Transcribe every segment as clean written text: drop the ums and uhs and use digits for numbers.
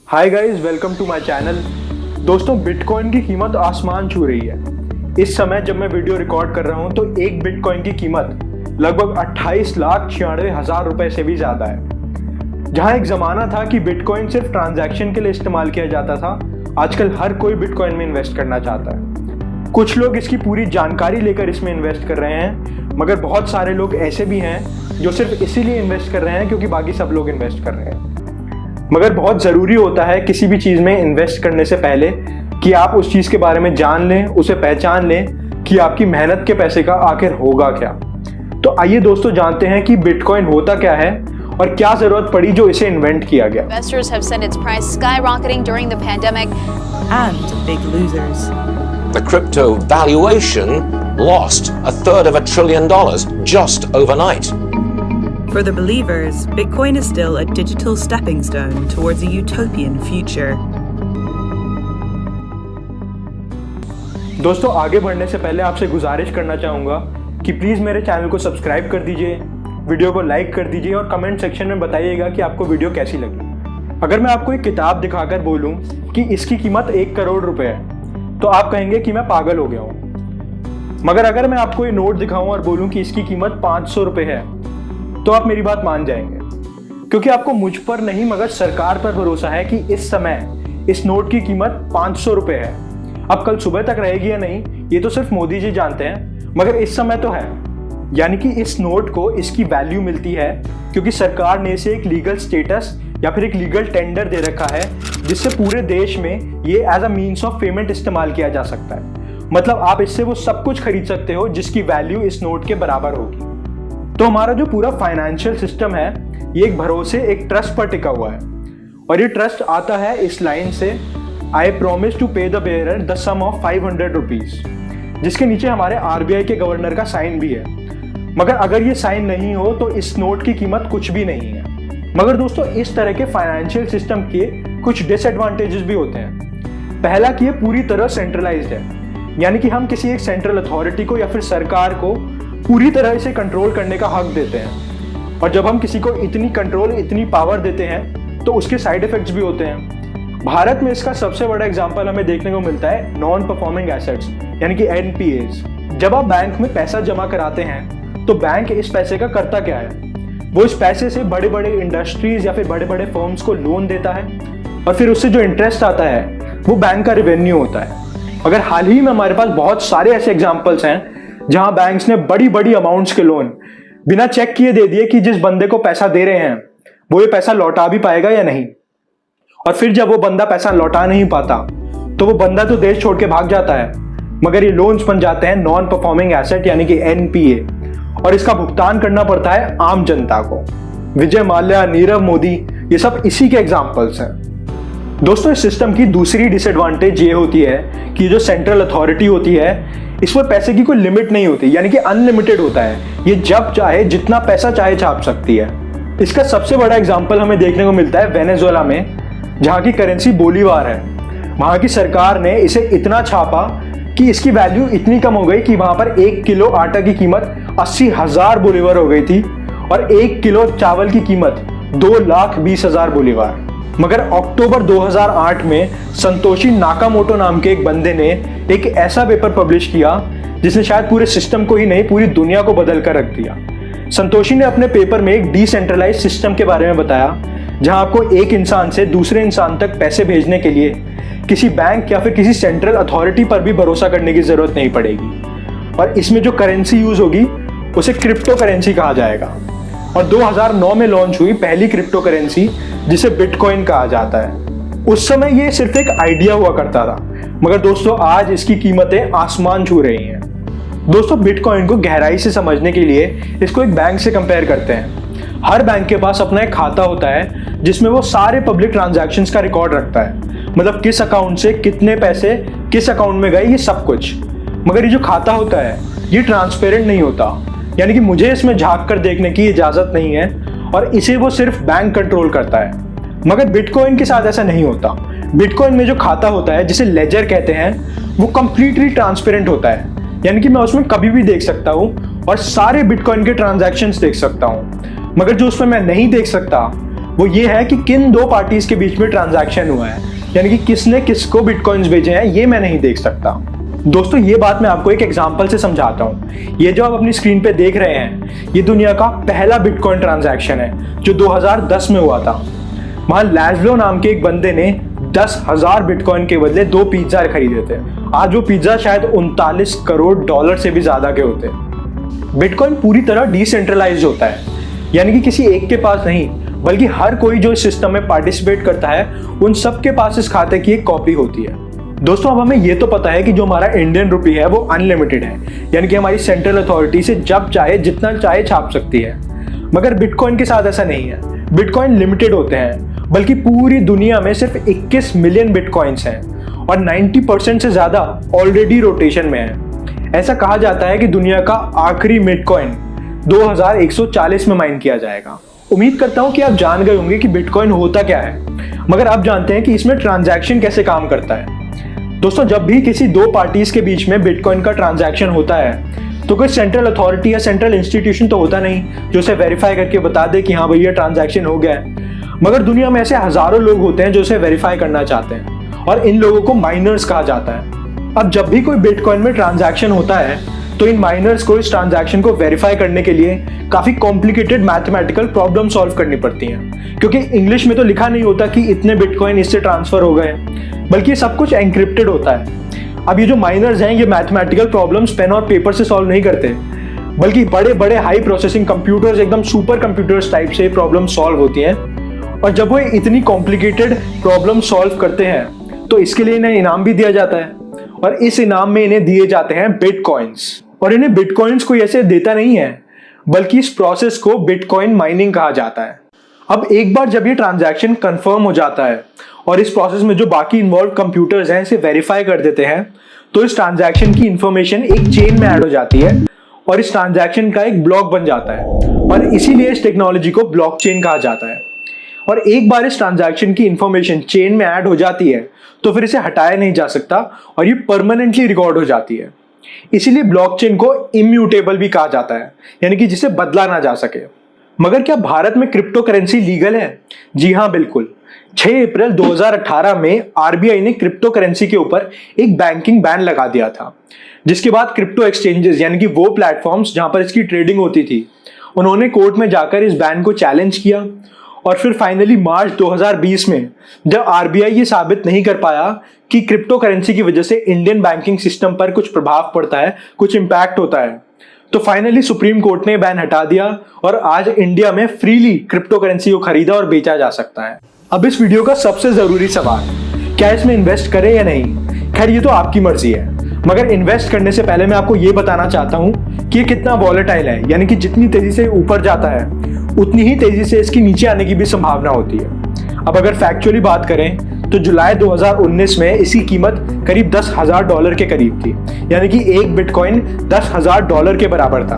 Hi guys, welcome to my channel. दोस्तों, bitcoin की कीमत आसमान छू रही है। इस समय जब मैं वीडियो रिकॉर्ड कर रहा हूं तो एक बिटकॉइन की कीमत लगभग 28,96,000 रुपए से भी ज़्यादा है। जहां एक ज़माना था कि बिटकॉइन सिर्फ ट्रांजैक्शन के लिए इस्तेमाल किया जाता था, आजकल हर कोई बिटकॉइन में इन्वेस्ट करना चाहता है। कुछ लोग इसकी पूरी जानकारी लेकर इसमें इन्वेस्ट कर रहे हैं, मगर बहुत सारे लोग ऐसे भी हैं जो सिर्फ इसीलिए इन्वेस्ट कर रहे हैं क्योंकि बाकी सब लोग इन्वेस्ट कर रहे हैं। मगर बहुत ज़रूरी होता है किसी भी चीज़ में इन्वेस्ट करने से पहले कि आप उस चीज़ के बारे में जान लें, उसे पहचान लें कि आपकी मेहनत के पैसे का आखिर होगा क्या। तो आइए दोस्तों, जानते हैं कि बिटकॉइन होता क्या है और क्या ज़रूरत पड़ी जो इसे इन्वेंट किया गया। Investors have seen its price skyrocketing during the pandemic. And big losers. The crypto valuation lost $1/3 trillion just overnight. For the believers, Bitcoin is still a digital stepping stone towards a utopian future. दोस्तों, आगे बढ़ने से पहले आपसे गुजारिश करना चाहूँगा कि प्लीज़ मेरे चैनल को सब्सक्राइब कर दीजिए, वीडियो को लाइक कर दीजिए और कमेंट सेक्शन में बताइएगा कि आपको वीडियो कैसी लगी। अगर मैं आपको एक किताब दिखाकर बोलूँ कि इसकी कीमत 1 करोड़ रुपए है तो आप कहेंगे कि मैं पागल हो गया हूँ। मगर अगर मैं आपको ये नोट दिखाऊँ और बोलूँ कि इसकी कीमत 500 रुपये है तो आप मेरी बात मान जाएंगे, क्योंकि आपको मुझ पर नहीं मगर सरकार पर भरोसा है कि इस समय इस नोट की कीमत 500 रुपये है। अब कल सुबह तक रहेगी या नहीं ये तो सिर्फ मोदी जी जानते हैं, मगर इस समय तो है। यानी कि इस नोट को इसकी वैल्यू मिलती है क्योंकि सरकार ने इसे एक लीगल स्टेटस या फिर एक लीगल टेंडर दे रखा है, जिससे पूरे देश में ये as a means of payment इस्तेमाल किया जा सकता है। मतलब आप इससे वो सब कुछ खरीद सकते हो जिसकी वैल्यू इस नोट के बराबर होगी। तो हमारा जो पूरा फाइनेंशियल सिस्टम है ये एक भरोसे, एक ट्रस्ट पर टिका हुआ है। और ये ट्रस्ट आता है इस लाइन से, I promise to pay the bearer the sum of 500 rupees, जिसके नीचे हमारे आरबीआई के गवर्नर का साइन भी है। मगर अगर ये साइन नहीं हो तो इस नोट की कीमत कुछ भी नहीं है। मगर दोस्तों, इस तरह के फाइनेंशियल सिस्टम के कुछ डिसएडवांटेजेस भी होते हैं। पहला कि ये पूरी तरह सेंट्रलाइज्ड है, यानी कि हम किसी एक सेंट्रल अथॉरिटी को या फिर सरकार को पूरी तरह इसे कंट्रोल करने का हक देते हैं। और जब हम किसी को इतनी कंट्रोल, इतनी पावर देते हैं तो उसके साइड इफेक्ट्स भी होते हैं। भारत में इसका सबसे बड़ा एग्जांपल हमें देखने को मिलता है नॉन परफॉर्मिंग एसेट्स, यानी कि एनपीएस। जब आप बैंक में पैसा जमा कराते हैं तो बैंक इस पैसे का करता क्या है, वो इस पैसे से बड़े बड़े इंडस्ट्रीज या फिर बड़े बड़े फर्म्स को लोन देता है और फिर उससे जो इंटरेस्ट आता है वो बैंक का रेवेन्यू होता है। अगर हाल ही में हमारे पास बहुत सारे ऐसे एग्जाम्पल्स हैं जहां बैंक्स ने बड़ी बड़ी अमाउंट्स के लोन बिना चेक किए दे दिए कि जिस बंदे को पैसा दे रहे हैं वो ये पैसा लौटा भी पाएगा या नहीं। और फिर जब वो बंदा पैसा लौटा नहीं पाता तो वो बंदा तो देश छोड़ के भाग जाता है, मगर ये लोन्स बन जाते हैं नॉन परफॉर्मिंग एसेट यानी कि एनपीए, और इसका भुगतान करना पड़ता है आम जनता को। विजय माल्या, नीरव मोदी, ये सब इसी के एग्जाम्पल्स हैं। दोस्तों, इस सिस्टम की दूसरी डिसएडवांटेज ये होती है कि जो सेंट्रल अथॉरिटी होती है इस पर पैसे की कोई लिमिट नहीं होती, यानी कि अनलिमिटेड होता है। ये जब चाहे जितना पैसा चाहे छाप सकती है। इसका सबसे बड़ा एग्जांपल हमें देखने को मिलता है वेनेजुएला में, जहां की करेंसी बोलीवार है। वहां की सरकार ने इसे इतना छापा कि इसकी वैल्यू इतनी कम हो गई कि वहां पर 1 किलो आटा की कीमत 80,000 बोलीवार हो गई थी और 1 किलो चावल की कीमत 2,20,000 बोलीवार। मगर अक्टूबर 2008 में संतोषी नाकामोटो नाम के एक बंदे ने एक ऐसा पेपर पब्लिश किया जिसने शायद पूरे सिस्टम को ही नहीं पूरी दुनिया को बदल कर रख दिया। संतोषी ने अपने पेपर में एक डिसेंट्रलाइज्ड सिस्टम के बारे में बताया, जहां आपको एक इंसान से दूसरे इंसान तक पैसे भेजने के लिए किसी बैंक या फिर किसी सेंट्रल अथॉरिटी पर भी भरोसा करने की जरूरत नहीं पड़ेगी। और इसमें जो करेंसी यूज होगी उसे क्रिप्टो करेंसी कहा जाएगा। और 2009 में लॉन्च हुई पहली क्रिप्टो करेंसी जिसे बिटकॉइन कहा जाता है। उस समय ये सिर्फ एक आइडिया हुआ करता था, मगर दोस्तों आज इसकी कीमतें आसमान छू रही हैं। दोस्तों, बिटकॉइन को गहराई से समझने के लिए इसको एक बैंक से कंपेयर करते हैं। हर बैंक के पास अपना एक खाता होता है जिसमें वो सारे पब्लिक ट्रांजैक्शंस का रिकॉर्ड रखता है, मतलब किस अकाउंट से कितने पैसे किस अकाउंट में गए, ये सब कुछ। मगर ये जो खाता होता है ये ट्रांसपेरेंट नहीं होता, यानी कि मुझे इसमें झांक कर देखने की इजाजत नहीं है और इसे वो सिर्फ बैंक कंट्रोल करता है। मगर बिटकॉइन के साथ ऐसा नहीं होता। बिटकॉइन में जो खाता होता है जिसे लेजर कहते हैं वो कंप्लीटली ट्रांसपेरेंट होता है, यानी कि मैं उसमें कभी भी देख सकता हूँ और सारे बिटकॉइन के ट्रांजैक्शंस देख सकता हूँ। मगर जो उसमें मैं नहीं देख सकता वो ये है कि किन दो पार्टीज के बीच में ट्रांजैक्शन हुआ है, यानी कि किसने किसको बिटकॉइंस भेजे हैं, ये मैं नहीं देख सकता। दोस्तों ये बात मैं आपको एक एग्जांपल से समझाता हूँ। ये जो आप अपनी स्क्रीन पे देख रहे हैं, ये दुनिया का पहला बिटकॉइन ट्रांजैक्शन है जो 2010 में हुआ था। वहां लैज़लो नाम के एक बंदे ने 10,000 बिटकॉइन के बदले 2 पिज्जा खरीदे थे। आज वो पिज्जा शायद 39 करोड़ डॉलर से भी ज्यादा के होते। बिटकॉइन पूरी तरह डिसेंट्रलाइज होता है, यानी कि किसी एक के पास नहीं, बल्कि हर कोई जो इस सिस्टम में पार्टिसिपेट करता है उन सब के पास इस खाते की एक कॉपी होती है। दोस्तों अब हमें ये तो पता है कि जो हमारा इंडियन रुपी है वो अनलिमिटेड है, यानी कि हमारी सेंट्रल अथॉरिटी से जब चाहे जितना चाहे छाप सकती है। मगर बिटकॉइन के साथ ऐसा नहीं है। बिटकॉइन लिमिटेड होते हैं, बल्कि पूरी दुनिया में सिर्फ 21 मिलियन बिटकॉइंस हैं और 90% से ज्यादा ऑलरेडी रोटेशन में है। ऐसा कहा जाता है कि दुनिया का आखिरी बिटकॉइन 2140 में माइन किया जाएगा। उम्मीद करता हूं कि आप जान गए होंगे कि बिटकॉइन होता क्या है, मगर आप जानते हैं कि इसमें ट्रांजैक्शन कैसे काम करता है। दोस्तों जब भी किसी दो पार्टीज के बीच में बिटकॉइन का ट्रांजैक्शन होता है तो कोई सेंट्रल अथॉरिटी या सेंट्रल इंस्टीट्यूशन तो होता नहीं जो उसे वेरीफाई करके बता दे कि हाँ भैया ट्रांजैक्शन हो गया है। मगर दुनिया में ऐसे हजारों लोग होते हैं जो उसे वेरीफाई करना चाहते हैं और इन लोगों को माइनर्स कहा जाता है। अब जब भी कोई बिटकॉइन में ट्रांजैक्शन होता है तो इन माइनर्स को इस ट्रांजैक्शन को वेरीफाई करने के लिए काफी कॉम्प्लिकेटेड मैथमेटिकल प्रॉब्लम सॉल्व करनी पड़ती हैं, क्योंकि इंग्लिश में तो लिखा नहीं होता कि इतने बिटकॉइन इससे ट्रांसफर हो गए, बल्कि सब कुछ एनक्रिप्टेड होता है। अब ये जो माइनर्स हैं ये मैथमेटिकल प्रॉब्लम्स पेन और पेपर से सॉल्व नहीं करते, बल्कि बड़े बड़े हाई प्रोसेसिंग कंप्यूटर्स, एकदम सुपर कंप्यूटर्स टाइप से प्रॉब्लम सॉल्व होती हैं। और जब वो इतनी कॉम्प्लिकेटेड प्रॉब्लम सॉल्व करते हैं तो इसके लिए इन्हें इनाम भी दिया जाता है, और इस इनाम में इन्हें दिए जाते हैं बिटकॉइंस। और इन्हें बिटकॉइंस कोई ऐसे देता नहीं है, बल्कि इस प्रोसेस को बिटकॉइन माइनिंग कहा जाता है। अब एक बार जब ये ट्रांजैक्शन कंफर्म हो जाता है और इस प्रोसेस में जो बाकी इन्वॉल्व कंप्यूटर्स हैं इसे वेरीफाई कर देते हैं, तो इस ट्रांजैक्शन की इंफॉर्मेशन एक चेन में ऐड हो जाती है और इस ट्रांजैक्शन का एक ब्लॉक बन जाता है, और इसीलिए इस टेक्नोलॉजी को ब्लॉकचेन कहा जाता है। और एक बार इस ट्रांजैक्शन की इंफॉर्मेशन चेन में ऐड हो जाती है तो फिर इसे हटाया नहीं जा सकता और ये परमानेंटली रिकॉर्ड हो जाती है। इसीलिए ब्लॉकचेन को इम्यूटेबल भी कहा जाता है, यानी कि जिसे बदला ना जा सके। मगर क्या भारत में क्रिप्टो करेंसी लीगल है? जी हाँ, बिल्कुल। 6 अप्रैल 2018 में आरबीआई ने क्रिप्टो करेंसी के ऊपर एक बैंकिंग बैन लगा दिया था, जिसके बाद क्रिप्टो एक्सचेंजेस, यानी कि वो प्लेटफॉर्म्स जहां पर इसकी ट्रेडिंग होती थी, उन्होंने कोर्ट में जाकर इस बैन को चैलेंज किया। और फिर फाइनली मार्च 2020 में जब आरबीआई ये साबित नहीं कर पाया कि क्रिप्टो करेंसी की वजह से इंडियन बैंकिंग सिस्टम पर कुछ प्रभाव पड़ता है, कुछ इंपैक्ट होता है, तो फाइनली सुप्रीम कोर्ट ने बैन हटा दिया और आज इंडिया में फ्रीली क्रिप्टो करेंसी को खरीदा और बेचा जा सकता है। अब इस वीडियो का सबसे जरूरी सवाल, क्या इसमें इन्वेस्ट करें या नहीं? खैर ये तो आपकी मर्जी है, मगर इन्वेस्ट करने से पहले मैं आपको ये बताना चाहता हूं कि ये कितना वॉलेटाइल है, यानी कि जितनी तेजी से ऊपर जाता है उतनी ही तेजी से इसकी नीचे आने की भी संभावना होती है। अब अगर फैक्चुअली बात करें तो जुलाई 2019 में इसकी कीमत करीब $10,000 के करीब थी, यानी कि एक बिटकॉइन $10,000 के बराबर था।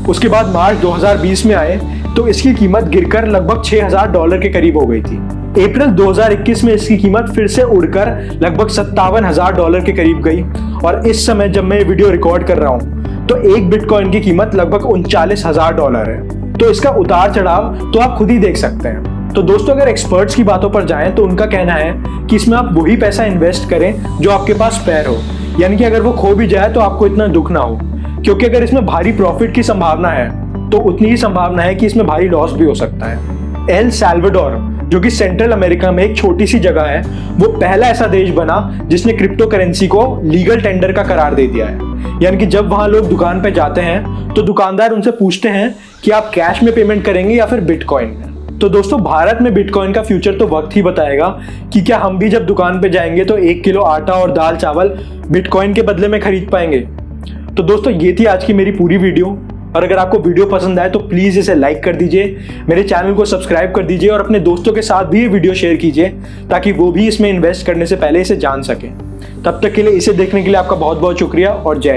उसके बाद मार्च 2020 में आए तो इसकी कीमत गिरकर लगभग $6,000 के करीब हो गई थी। अप्रैल 2021 में इसकी कीमत फिर से उड़कर लगभग $57,000 के करीब गई, और इस समय जब मैं ये वीडियो रिकॉर्ड कर रहा हूं तो एक बिटकॉइन की कीमत लगभग $39,000 है। तो इसका उतार चढ़ाव तो आप खुद ही देख सकते हैं। तो दोस्तों अगर एक्सपर्ट्स की बातों पर जाएं तो उनका कहना है कि इसमें आप वही पैसा इन्वेस्ट करें जो आपके पास स्पेयर हो, यानी कि अगर वो खो भी जाए तो आपको इतना दुख ना हो, क्योंकि अगर इसमें भारी प्रॉफिट की संभावना है तो उतनी ही संभावना है कि इसमें भारी लॉस भी हो सकता है। एल साल्वाडोर, जो कि सेंट्रल अमेरिका में एक छोटी सी जगह है, वो पहला ऐसा देश बना जिसने क्रिप्टो करेंसी को लीगल टेंडर का करार दे दिया है। यानी कि जब वहां लोग दुकान पे जाते हैं तो दुकानदार उनसे पूछते हैं कि आप कैश में पेमेंट करेंगे या फिर बिटकॉइन में। तो दोस्तों भारत में बिटकॉइन का फ्यूचर तो वक्त ही बताएगा कि क्या हम भी जब दुकान पे जाएंगे तो 1 किलो आटा और दाल चावल बिटकॉइन के बदले में खरीद पाएंगे। तो दोस्तों ये थी आज की मेरी पूरी वीडियो, और अगर आपको वीडियो पसंद आए तो प्लीज इसे लाइक कर दीजिए, मेरे चैनल को सब्सक्राइब कर दीजिए और अपने दोस्तों के साथ भी ये वीडियो शेयर कीजिए ताकि वो भी इसमें इन्वेस्ट करने से पहले इसे जान सकें। तब तक के लिए इसे देखने के लिए आपका बहुत बहुत शुक्रिया और जय हिंद।